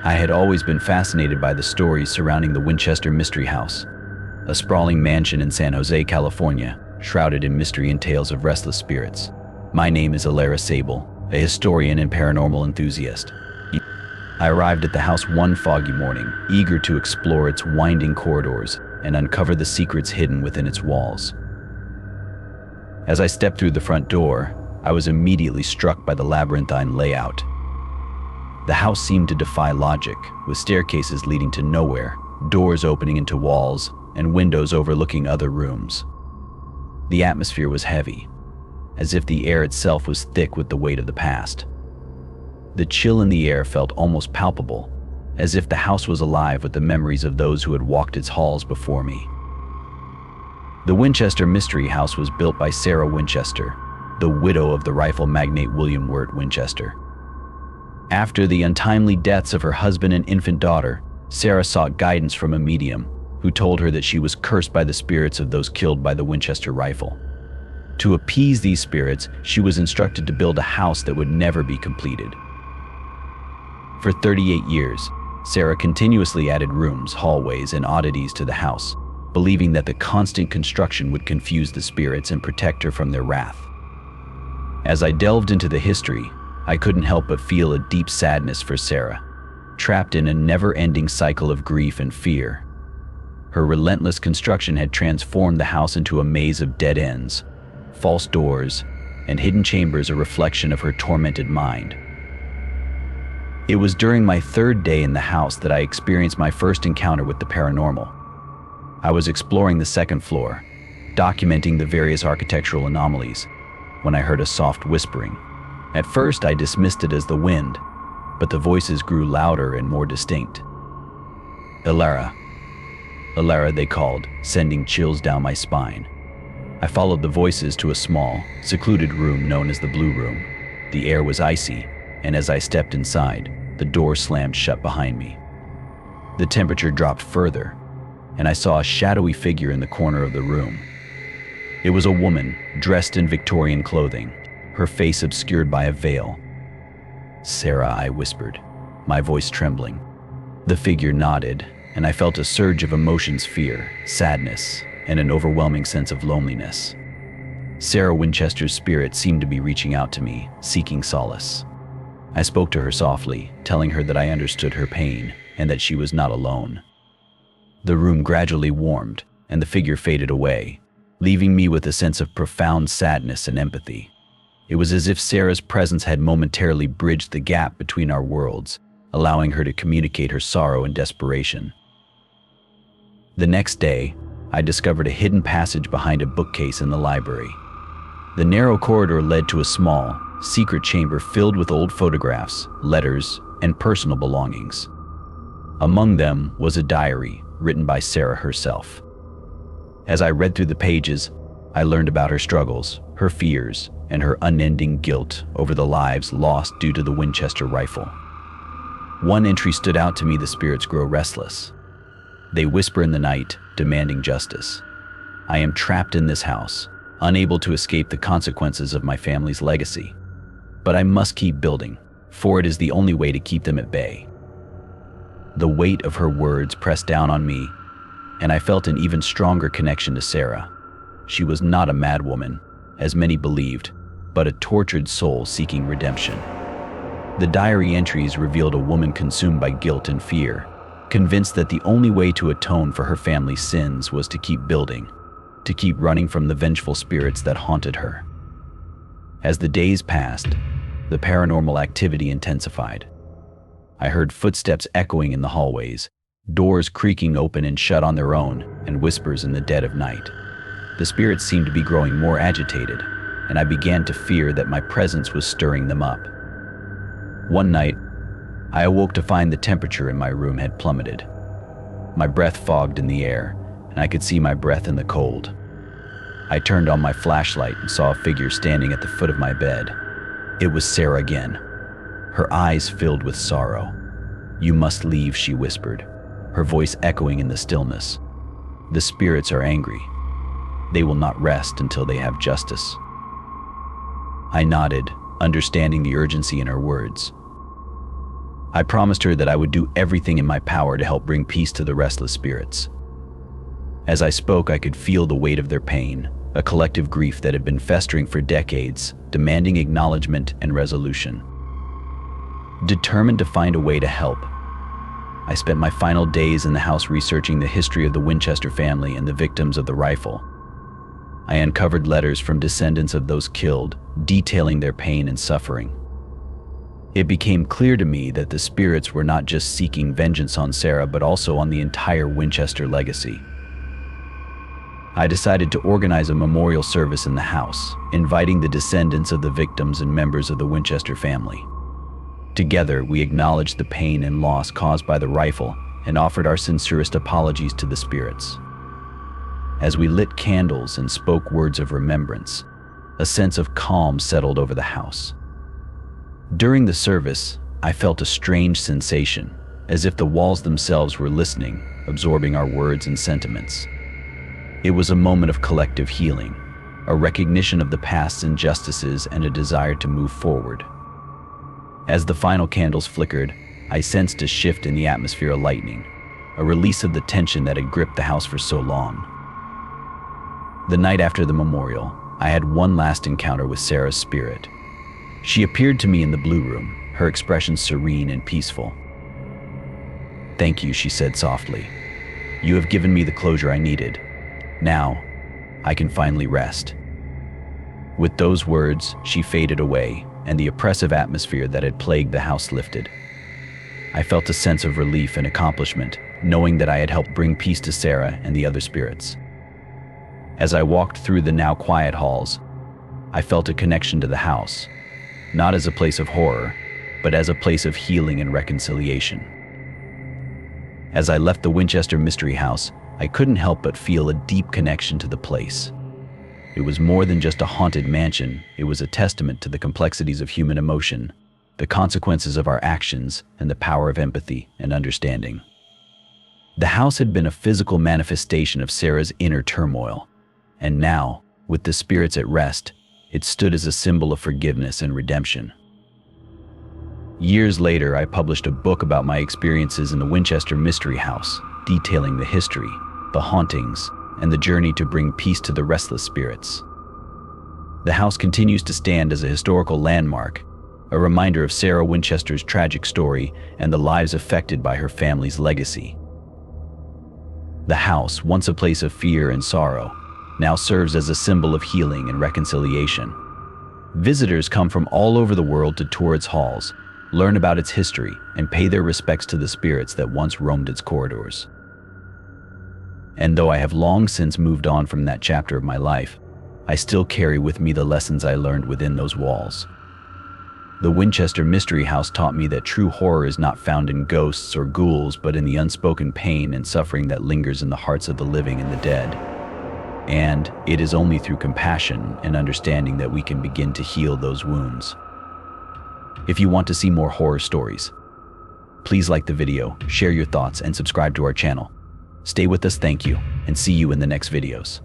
I had always been fascinated by the stories surrounding the Winchester Mystery House, a sprawling mansion in San Jose, California, shrouded in mystery and tales of restless spirits. My name is Alara Sable, a historian and paranormal enthusiast. I arrived at the house one foggy morning, eager to explore its winding corridors and uncover the secrets hidden within its walls. As I stepped through the front door, I was immediately struck by the labyrinthine layout. The house seemed to defy logic, with staircases leading to nowhere, doors opening into walls, and windows overlooking other rooms. The atmosphere was heavy, as if the air itself was thick with the weight of the past. The chill in the air felt almost palpable, as if the house was alive with the memories of those who had walked its halls before me. The Winchester Mystery House was built by Sarah Winchester, the widow of the rifle magnate William Wirt Winchester. After the untimely deaths of her husband and infant daughter, Sarah sought guidance from a medium who told her that she was cursed by the spirits of those killed by the Winchester rifle. To appease these spirits, she was instructed to build a house that would never be completed. For 38 years, Sarah continuously added rooms, hallways, and oddities to the house, believing that the constant construction would confuse the spirits and protect her from their wrath. As I delved into the history, I couldn't help but feel a deep sadness for Sarah, trapped in a never-ending cycle of grief and fear. Her relentless construction had transformed the house into a maze of dead ends, false doors, and hidden chambers, a reflection of her tormented mind. It was during my third day in the house that I experienced my first encounter with the paranormal. I was exploring the second floor, documenting the various architectural anomalies, when I heard a soft whispering. At first, I dismissed it as the wind, but the voices grew louder and more distinct. Alara, they called, sending chills down my spine. I followed the voices to a small, secluded room known as the Blue Room. The air was icy, and as I stepped inside, the door slammed shut behind me. The temperature dropped further, and I saw a shadowy figure in the corner of the room. It was a woman, dressed in Victorian clothing, her face obscured by a veil. "Sarah," I whispered, my voice trembling. The figure nodded, and I felt a surge of emotions: fear, sadness, and an overwhelming sense of loneliness. Sarah Winchester's spirit seemed to be reaching out to me, seeking solace. I spoke to her softly, telling her that I understood her pain and that she was not alone. The room gradually warmed, and the figure faded away, leaving me with a sense of profound sadness and empathy. It was as if Sarah's presence had momentarily bridged the gap between our worlds, allowing her to communicate her sorrow and desperation. The next day, I discovered a hidden passage behind a bookcase in the library. The narrow corridor led to a small, secret chamber filled with old photographs, letters, and personal belongings. Among them was a diary written by Sarah herself. As I read through the pages, I learned about her struggles, her fears, and her unending guilt over the lives lost due to the Winchester rifle. One entry stood out to me: "The spirits grow restless. They whisper in the night, demanding justice. I am trapped in this house, unable to escape the consequences of my family's legacy. But I must keep building, for it is the only way to keep them at bay." The weight of her words pressed down on me, and I felt an even stronger connection to Sarah. She was not a madwoman, as many believed, but a tortured soul seeking redemption. The diary entries revealed a woman consumed by guilt and fear, convinced that the only way to atone for her family's sins was to keep building, to keep running from the vengeful spirits that haunted her. As the days passed, the paranormal activity intensified. I heard footsteps echoing in the hallways, doors creaking open and shut on their own, and whispers in the dead of night. The spirits seemed to be growing more agitated, and I began to fear that my presence was stirring them up. One night, I awoke to find the temperature in my room had plummeted. My breath fogged in the air, and I could see my breath in the cold. I turned on my flashlight and saw a figure standing at the foot of my bed. It was Sarah again, her eyes filled with sorrow. "You must leave," she whispered, her voice echoing in the stillness. "The spirits are angry. They will not rest until they have justice." I nodded, understanding the urgency in her words. I promised her that I would do everything in my power to help bring peace to the restless spirits. As I spoke, I could feel the weight of their pain, a collective grief that had been festering for decades, demanding acknowledgement and resolution. Determined to find a way to help, I spent my final days in the house researching the history of the Winchester family and the victims of the rifle. I uncovered letters from descendants of those killed, detailing their pain and suffering. It became clear to me that the spirits were not just seeking vengeance on Sarah, but also on the entire Winchester legacy. I decided to organize a memorial service in the house, inviting the descendants of the victims and members of the Winchester family. Together, we acknowledged the pain and loss caused by the rifle and offered our sincerest apologies to the spirits. As we lit candles and spoke words of remembrance, a sense of calm settled over the house. During the service, I felt a strange sensation, as if the walls themselves were listening, absorbing our words and sentiments. It was a moment of collective healing, a recognition of the past's injustices and a desire to move forward. As the final candles flickered, I sensed a shift in the atmosphere, a lightening, a release of the tension that had gripped the house for so long. The night after the memorial, I had one last encounter with Sarah's spirit. She appeared to me in the blue room, her expression serene and peaceful. "Thank you," she said softly. "You have given me the closure I needed. Now, I can finally rest." With those words, she faded away, and the oppressive atmosphere that had plagued the house lifted. I felt a sense of relief and accomplishment, knowing that I had helped bring peace to Sarah and the other spirits. As I walked through the now quiet halls, I felt a connection to the house, not as a place of horror, but as a place of healing and reconciliation. As I left the Winchester Mystery House, I couldn't help but feel a deep connection to the place. It was more than just a haunted mansion, it was a testament to the complexities of human emotion, the consequences of our actions, and the power of empathy and understanding. The house had been a physical manifestation of Sarah's inner turmoil, and now, with the spirits at rest, it stood as a symbol of forgiveness and redemption. Years later, I published a book about my experiences in the Winchester Mystery House, detailing the history, the hauntings, and the journey to bring peace to the restless spirits. The house continues to stand as a historical landmark, a reminder of Sarah Winchester's tragic story and the lives affected by her family's legacy. The house, once a place of fear and sorrow, now serves as a symbol of healing and reconciliation. Visitors come from all over the world to tour its halls, learn about its history, and pay their respects to the spirits that once roamed its corridors. And though I have long since moved on from that chapter of my life, I still carry with me the lessons I learned within those walls. The Winchester Mystery House taught me that true horror is not found in ghosts or ghouls, but in the unspoken pain and suffering that lingers in the hearts of the living and the dead. And it is only through compassion and understanding that we can begin to heal those wounds. If you want to see more horror stories, please like the video, share your thoughts, and subscribe to our channel. Stay with us, thank you, and see you in the next videos.